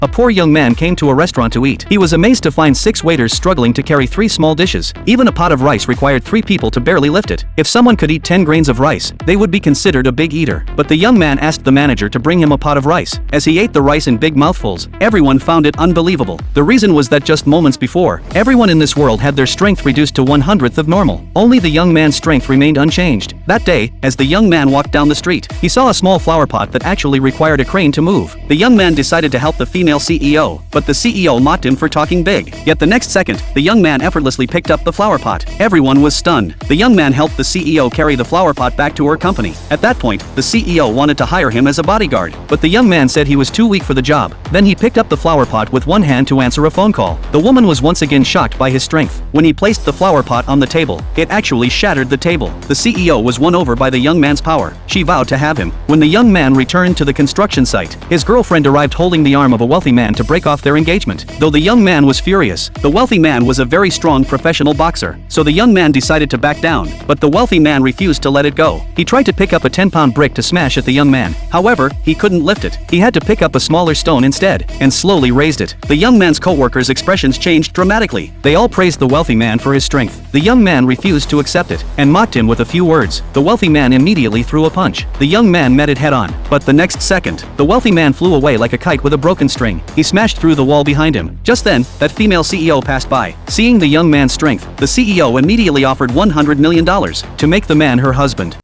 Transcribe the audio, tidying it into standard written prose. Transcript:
A poor young man came to a restaurant to eat. He was amazed to find 6 waiters struggling to carry 3 small dishes. Even a pot of rice required 3 people to barely lift it. If someone could eat 10 grains of rice, they would be considered a big eater. But the young man asked the manager to bring him a pot of rice. As he ate the rice in big mouthfuls, everyone found it unbelievable. The reason was that just moments before, everyone in this world had their strength reduced to 1/100th of normal. Only the young man's strength remained unchanged. That day, as the young man walked down the street, he saw a small flower pot that actually required a crane to move. The young man decided to help the female CEO, but the CEO mocked him for talking big. Yet the next second, the young man effortlessly picked up the flower pot. Everyone was stunned. The young man helped the CEO carry the flower pot back to her company. At that point, the CEO wanted to hire him as a bodyguard, but the young man said he was too weak for the job. Then he picked up the flower pot with one hand to answer a phone call. The woman was once again shocked by his strength. When he placed the flower pot on the table, it actually shattered the table. The CEO was won over by the young man's power. She vowed to have him. When the young man returned to the construction site, his girlfriend arrived holding the arm of a wealthy man to break off their engagement. Though the young man was furious, the wealthy man was a very strong professional boxer, so the young man decided to back down, but the wealthy man refused to let it go. He tried to pick up a 10-pound brick to smash at the young man. However, he couldn't lift it. He had to pick up a smaller stone instead, and slowly raised it. The young man's co-workers' expressions changed dramatically. They all praised the wealthy man for his strength. The young man refused to accept it, and mocked him with a few words. The wealthy man immediately threw a punch. The young man met it head-on, but the next second, the wealthy man flew away like a kite with a broken string. He smashed through the wall behind him. Just then, that female CEO passed by. Seeing the young man's strength, the CEO immediately offered $100 million to make the man her husband.